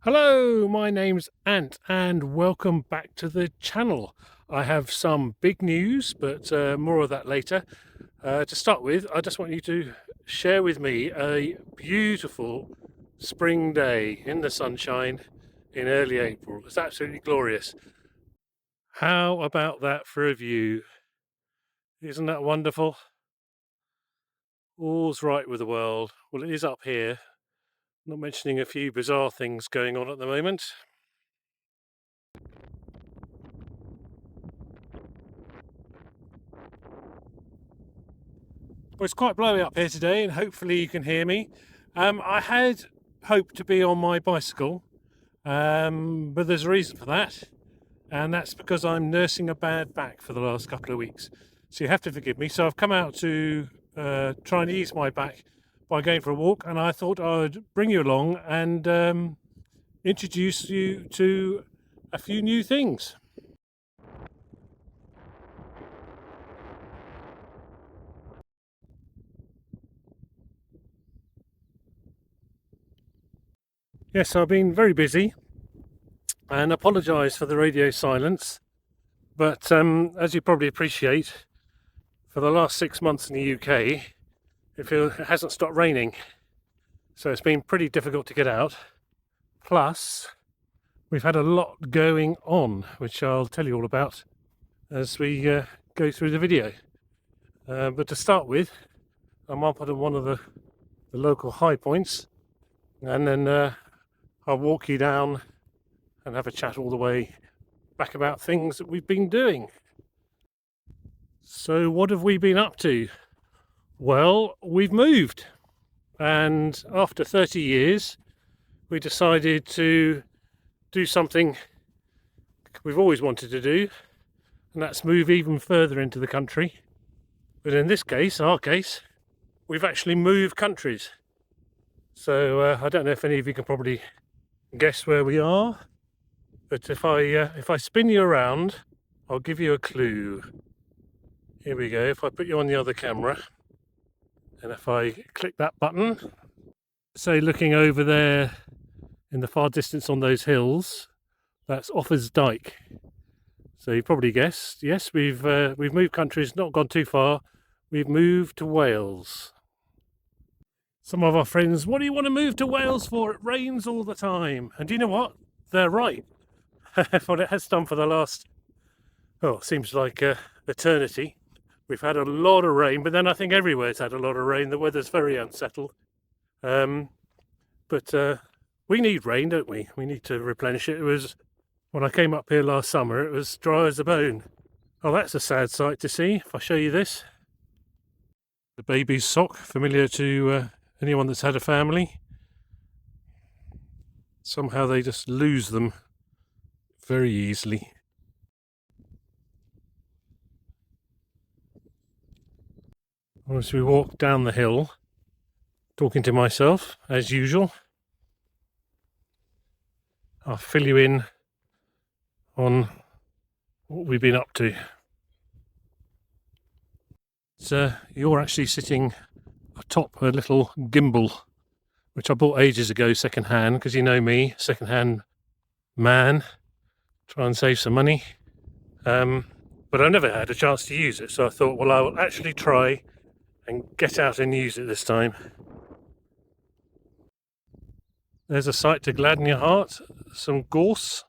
Hello, my name's Ant and welcome back to the channel. I have some big news, but more of that later. To start with, I just want you to share with me a beautiful spring day in the sunshine in early April. It's absolutely glorious. How about that for a view? Isn't that wonderful? All's right with the world. Well, it is up here, not mentioning a few bizarre things going on at the moment. Well, it's quite blowy up here today, and hopefully you can hear me. I had hoped to be on my bicycle, but there's a reason for that, and that's because I'm nursing a bad back for the last couple of weeks. So you have to forgive me. So I've come out to try and ease my back by going for a walk, and I thought I'd bring you along and introduce you to a few new things. Yes, I've been very busy and apologise for the radio silence, but as you probably appreciate, for the last 6 months in the UK it hasn't stopped raining, so it's been pretty difficult to get out. Plus we've had a lot going on, which I'll tell you all about as we go through the video. But to start with, I'm up at one of the local high points, and then I'll walk you down and have a chat all the way back about things that we've been doing. So what have we been up to? Well, we've moved, and after 30 years we decided to do something we've always wanted to do, and that's move even further into the country. But in this case, our case, we've actually moved countries. So I don't know if any of you can probably guess where we are, but if I spin you around, I'll give you a clue. Here we go. If I put you on the other camera, and if I click that button, say looking over there in the far distance on those hills, that's Offers Dyke. So you probably guessed, yes, we've moved countries, not gone too far. We've moved to Wales. Some of our friends, what do you want to move to Wales for? It rains all the time. And do you know what? They're right. What it has done for the last, seems like eternity. We've had a lot of rain, but then I think everywhere's had a lot of rain. The weather's very unsettled. But we need rain, don't we? We need to replenish it. It was, when I came up here last summer, it was dry as a bone. Oh, that's a sad sight to see. If I show you this. The baby's sock, familiar to anyone that's had a family. Somehow they just lose them very easily. As we walk down the hill, talking to myself as usual, I'll fill you in on what we've been up to. So you're actually sitting atop a little gimbal, which I bought ages ago second hand, because you know me, second hand man, try and save some money. But I never had a chance to use it, so I thought, well, I will actually try and get out and use it this time. There's a sight to gladden your heart, some gorse,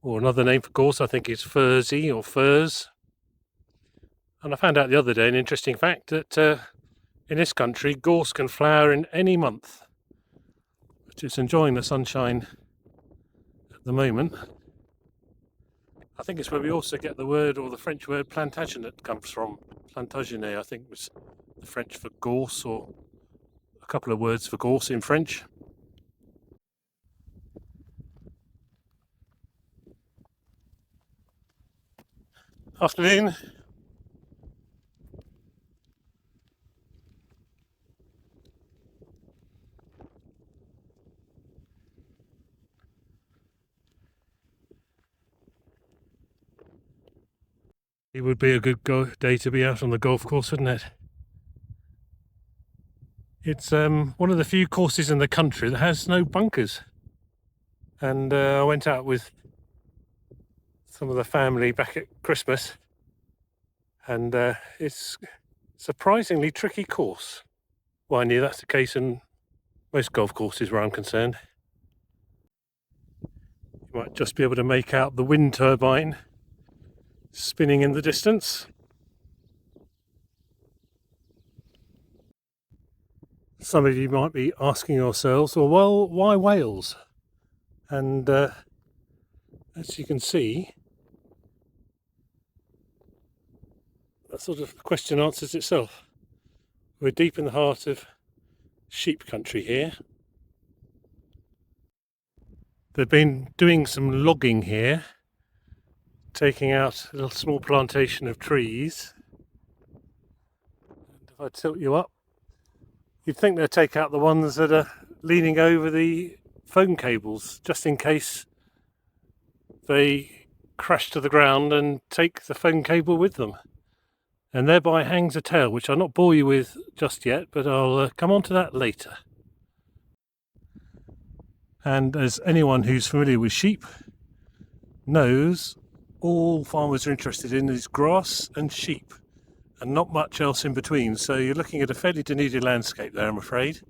or another name for gorse I think is furzy or furze. And I found out the other day an interesting fact that in this country gorse can flower in any month, but it's enjoying the sunshine at the moment. I think it's where we also get the word, or the French word, plantagenet comes from. Plantagenet, I think, was the French for gorse, or a couple of words for gorse in French. Afternoon. It would be a good day to be out on the golf course, wouldn't it? It's one of the few courses in the country that has no bunkers. and I went out with some of the family back at Christmas, and it's a surprisingly tricky course. Well, I knew that's the case in most golf courses where I'm concerned. You might just be able to make out the wind turbine spinning in the distance. Some of you might be asking yourselves, well, why Wales? And as you can see, that sort of question answers itself. We're deep in the heart of sheep country here. They've been doing some logging here, taking out a little small plantation of trees. And if I tilt you up, you'd think they'd take out the ones that are leaning over the phone cables, just in case they crash to the ground and take the phone cable with them. And thereby hangs a tale, which I'll not bore you with just yet, but I'll come on to that later. And as anyone who's familiar with sheep knows, all farmers are interested in is grass and sheep, and not much else in between. So you're looking at a fairly denuded landscape there, I'm afraid.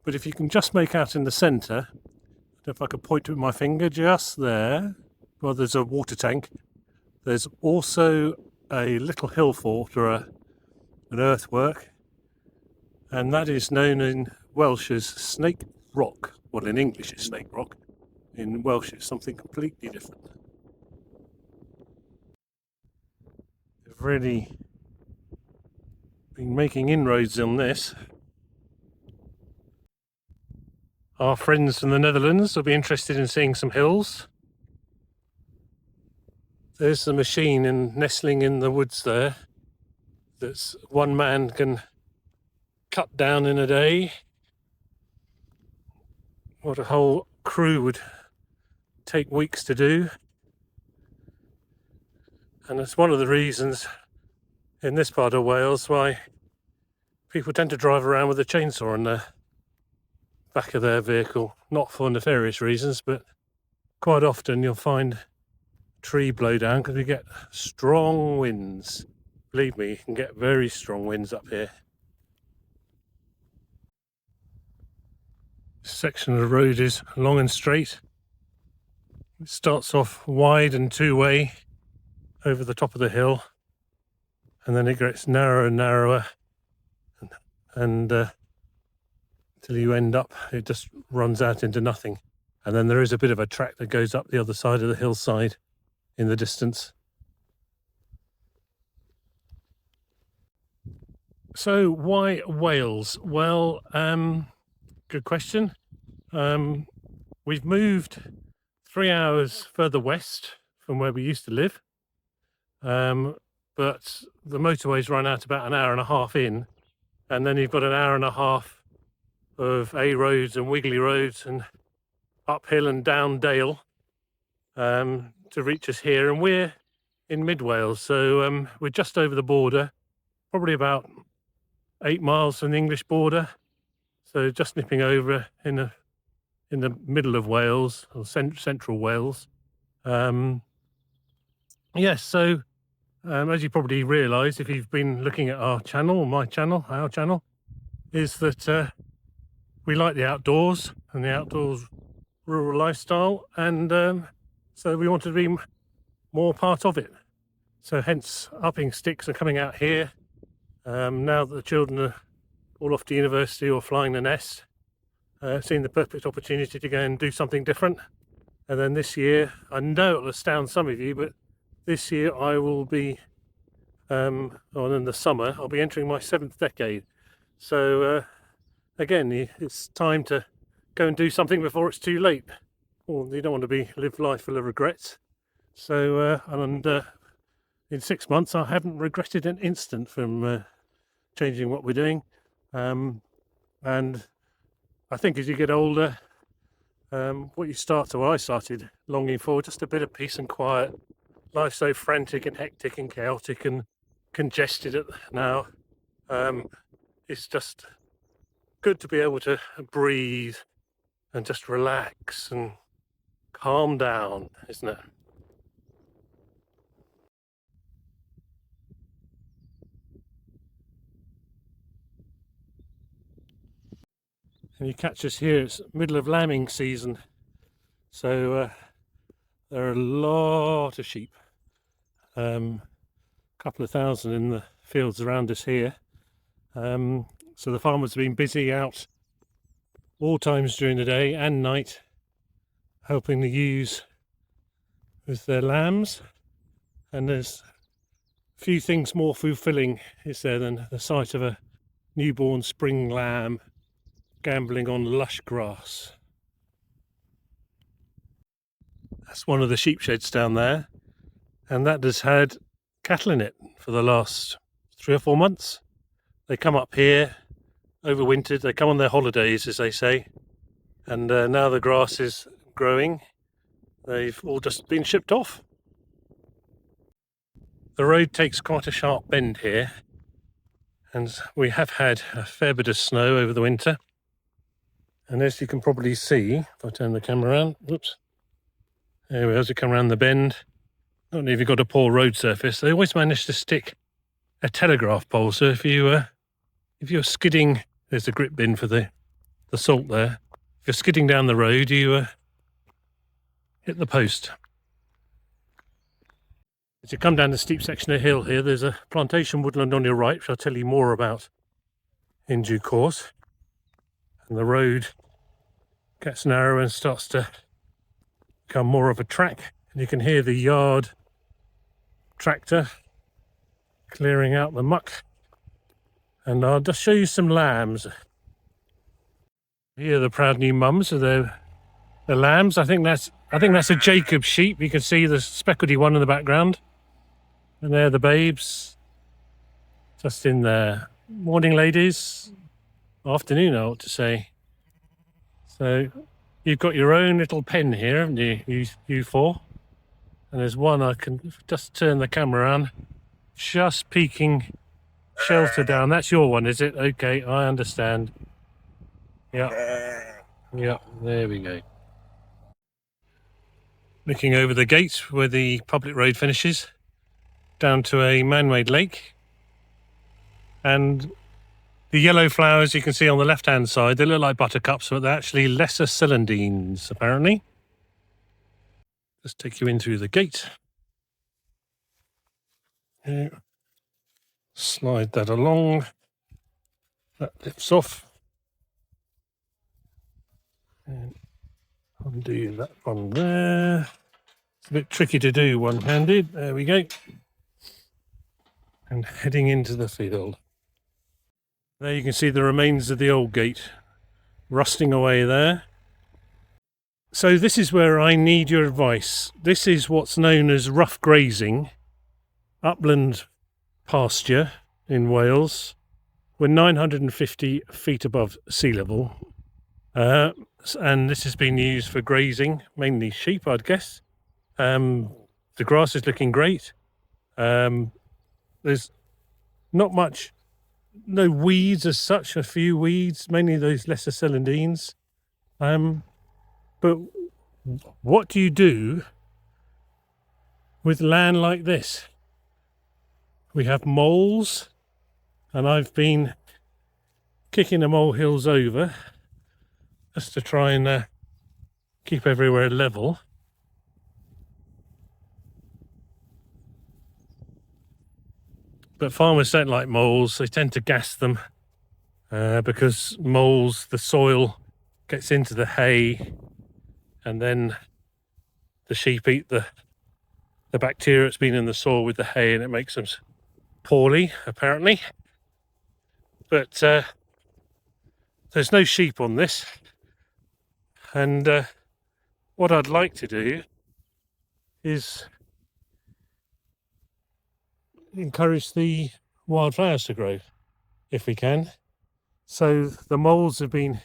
But if you can just make out in the centre, if I could point with my finger just there, well, there's a water tank. There's also a little hill fort or an earthwork, and that is known in Welsh as Snake Rock. Well, in English it's Snake Rock. In Welsh it's something completely different. They've really been making inroads on this. Our friends from the Netherlands will be interested in seeing some hills. There's the machine nestling in the woods there. That's one man can cut down in a day. What a whole crew would take weeks to do. And it's one of the reasons in this part of Wales why people tend to drive around with a chainsaw in the back of their vehicle. Not for nefarious reasons, but quite often you'll find tree blow down because we get strong winds. Believe me, you can get very strong winds up here. This section of the road is long and straight. It starts off wide and two-way over the top of the hill, and then it gets narrower and narrower, and till you end up, it just runs out into nothing. And then there is a bit of a track that goes up the other side of the hillside in the distance. So why Wales? Well, good question. We've moved 3 hours further west from where we used to live, but the motorways run out about an hour and a half in, and then you've got an hour and a half of A roads and wiggly roads and uphill and down dale to reach us here. And we're in mid Wales, so we're just over the border, probably about 8 miles from the English border, so just nipping over in the middle of Wales, or central Wales. Yes, so as you probably realise if you've been looking at our channel, our channel, is that we like the outdoors and the outdoors rural lifestyle, and so we want to be more part of it. So hence upping sticks and coming out here. Now that the children are all off to university or flying the nest, seeing the perfect opportunity to go and do something different. And then this year, I know it'll astound some of you, but this year I will be, in the summer, I'll be entering my 7th decade. So again, it's time to go and do something before it's too late. Or you don't want to live life full of regrets. So, in 6 months, I haven't regretted an instant from changing what we're doing. And I think as you get older, what you I started longing for, just a bit of peace and quiet. Life's so frantic and hectic and chaotic and congested now. It's just good to be able to breathe and just relax and calm down, isn't it? And you catch us here, it's middle of lambing season, so there are a lot of sheep, a couple of thousand in the fields around us here. So the farmers have been busy out all times during the day and night, helping the ewes with their lambs. And there's a few things more fulfilling, is there, than the sight of a newborn spring lamb gambling on lush grass. That's one of the sheep sheds down there, and that has had cattle in it for the last 3 or 4 months. They come up here, overwintered, they come on their holidays, as they say, and now the grass is growing. They've all just been shipped off. The road takes quite a sharp bend here, and we have had a fair bit of snow over the winter. And as you can probably see, if I turn the camera around, whoops, there we are, as we come around the bend, not only have you got a poor road surface, they always manage to stick a telegraph pole, so if you're skidding, there's a grip bin for the salt there. If you're skidding down the road, you hit the post. As you come down the steep section of hill here, there's a plantation woodland on your right, which I'll tell you more about in due course. And the road gets narrow and starts to become more of a track, and you can hear the yard tractor clearing out the muck. And I'll just show you some lambs. Here are the proud new mums of the lambs. I think that's a Jacob sheep. You can see the speckledy one in the background, and there are the babes just in there. Morning, ladies. Afternoon, I ought to say. So you've got your own little pen here, haven't you, you four? And there's one, I can just turn the camera on, just peeking shelter down. That's your one, is it? Okay, I understand. Yeah, there we go. Looking over the gate where the public road finishes, down to a man-made lake. And the yellow flowers you can see on the left-hand side, they look like buttercups, but they're actually lesser celandines, apparently. Just take you in through the gate. Slide that along. That lifts off. And undo that one there. It's a bit tricky to do one-handed. There we go. And heading into the field. There you can see the remains of the old gate rusting away there. So this is where I need your advice. This is what's known as rough grazing, upland pasture in Wales. We're 950 feet above sea level, and this has been used for grazing, mainly sheep, I'd guess. The grass is looking great. There's not much, no weeds as such, a few weeds, mainly those lesser celandines. But what do you do with land like this? We have moles, and I've been kicking the molehills over just to try and keep everywhere level. But farmers don't like moles. They tend to gas them because moles, the soil gets into the hay, and then the sheep eat the bacteria that's been in the soil with the hay, and it makes them poorly, apparently. But there's no sheep on this, and what I'd like to do is encourage the wildflowers to grow, if we can. So the moles have been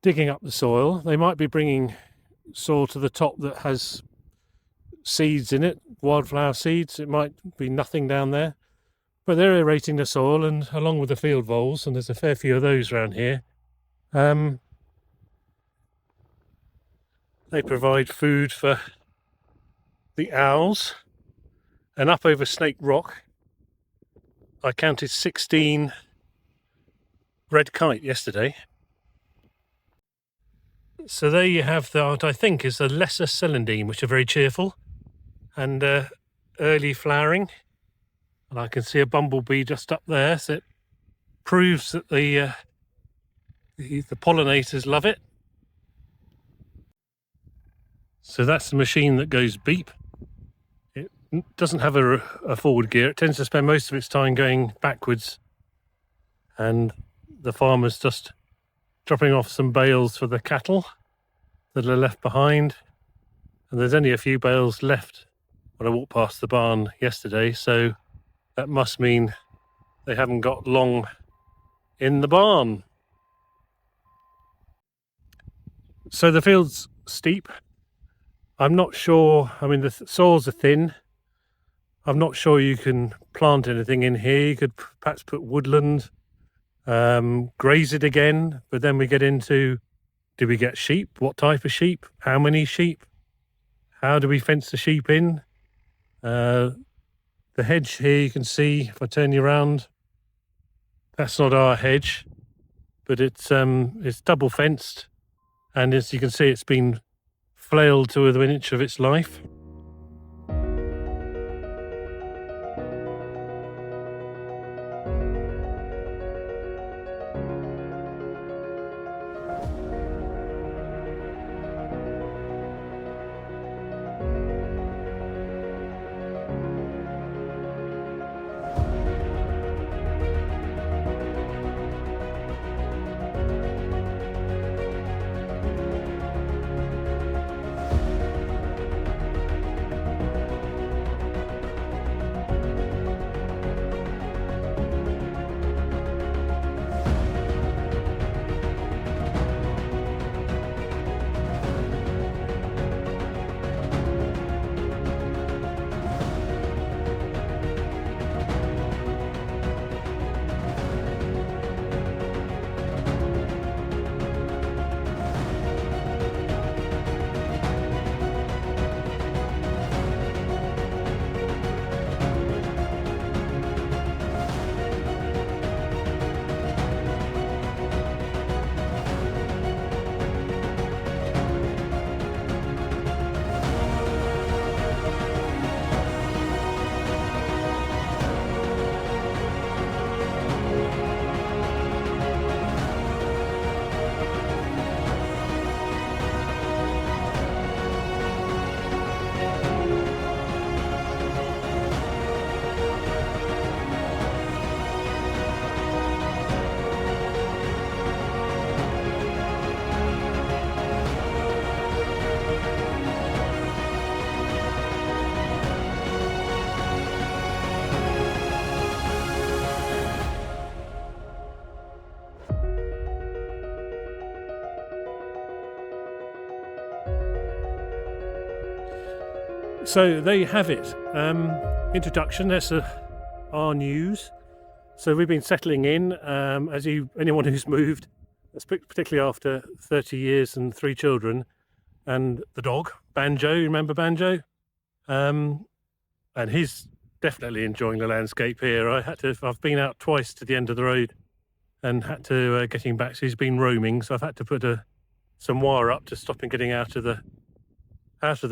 digging up the soil. They might be bringing soil to the top that has seeds in it, wildflower seeds. It might be nothing down there, but they're aerating the soil, and along with the field voles, and there's a fair few of those around here, They provide food for the owls. And up over Snake Rock, I counted 16 red kite yesterday. So there you have what I think is the lesser celandine, which are very cheerful and early flowering. And I can see a bumblebee just up there, so it proves that the pollinators love it. So that's the machine that goes beep. It doesn't have a forward gear. It tends to spend most of its time going backwards, and the farmer's just dropping off some bales for the cattle that are left behind. And there's only a few bales left when I walked past the barn yesterday, so that must mean they haven't got long in the barn. So the field's steep. I'm not sure, I mean the soils are thin. I'm not sure you can plant anything in here. You could perhaps put woodland, graze it again, but then we get into, do we get sheep? What type of sheep? How many sheep? How do we fence the sheep in? The hedge here, you can see, if I turn you around, that's not our hedge, but it's double fenced, and as you can see, it's been flailed to within an inch of its life. So there you have it. Introduction, that's our news. So we've been settling in, anyone who's moved, particularly after 30 years and 3 children, and the dog, Banjo, you remember Banjo? And he's definitely enjoying the landscape here. I've been out twice to the end of the road and had to get him back, so he's been roaming, so I've had to put some wire up to stop him getting out of the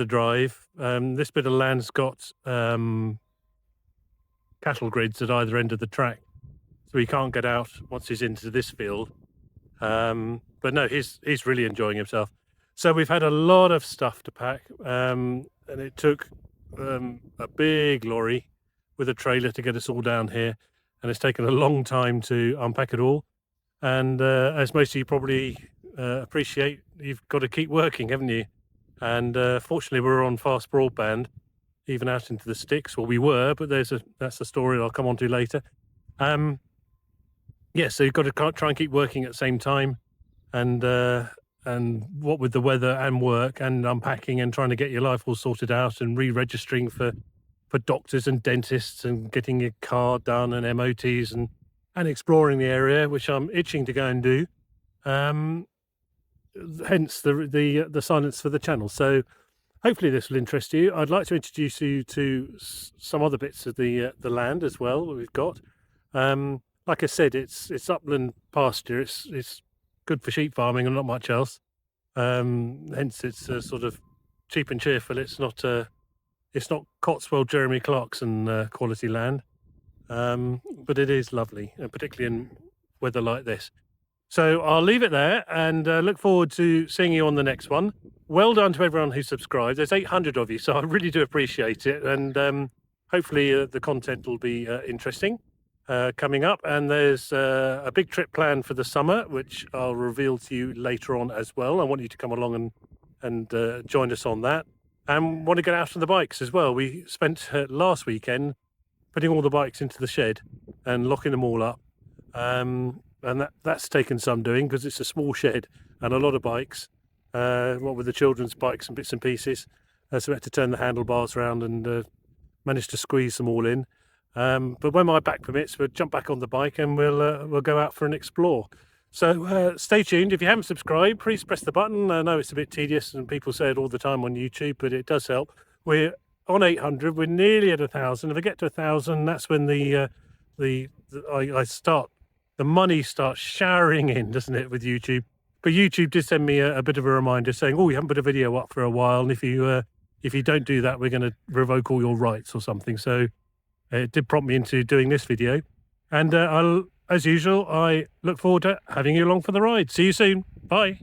drive. This bit of land's got cattle grids at either end of the track, so he can't get out once he's into this field. But no, he's really enjoying himself. So we've had a lot of stuff to pack, and it took a big lorry with a trailer to get us all down here, and it's taken a long time to unpack it all. And as most of you probably appreciate, you've got to keep working, haven't you? And fortunately we're on fast broadband, even out into the sticks. Well, we were, but that's a story I'll come on to later. Yeah, so you've got to try and keep working at the same time, and what with the weather and work and unpacking and trying to get your life all sorted out and re-registering for doctors and dentists and getting your car done and MOTs and exploring the area, which I'm itching to go and do. hence the silence for the channel. So hopefully this will interest you. I'd like to introduce you to some other bits of the land as well that we've got. Like I said, it's upland pasture. It's good for sheep farming and not much else. Hence it's sort of cheap and cheerful. It's not Cotswold Jeremy Clarkson quality land, but it is lovely, particularly in weather like this. So I'll leave it there and look forward to seeing you on the next one. Well done to everyone who subscribed. There's 800 of you, so I really do appreciate it. And hopefully the content will be interesting coming up. And there's a big trip planned for the summer, which I'll reveal to you later on as well. I want you to come along and join us on that. And want to get out on the bikes as well. We spent last weekend putting all the bikes into the shed and locking them all up. And that's taken some doing because it's a small shed and a lot of bikes, what with the children's bikes and bits and pieces. So we had to turn the handlebars around and managed to squeeze them all in. But when my back permits, we'll jump back on the bike and we'll go out for an explore. So stay tuned. If you haven't subscribed, please press the button. I know it's a bit tedious and people say it all the time on YouTube, but it does help. We're on 800. We're nearly at 1,000. If I get to 1,000, that's when the money starts showering in, doesn't it, with YouTube? But YouTube did send me a bit of a reminder saying, oh, you haven't put a video up for a while, and if you don't do that, we're going to revoke all your rights or something. So it did prompt me into doing this video. And as usual, I look forward to having you along for the ride. See you soon. Bye.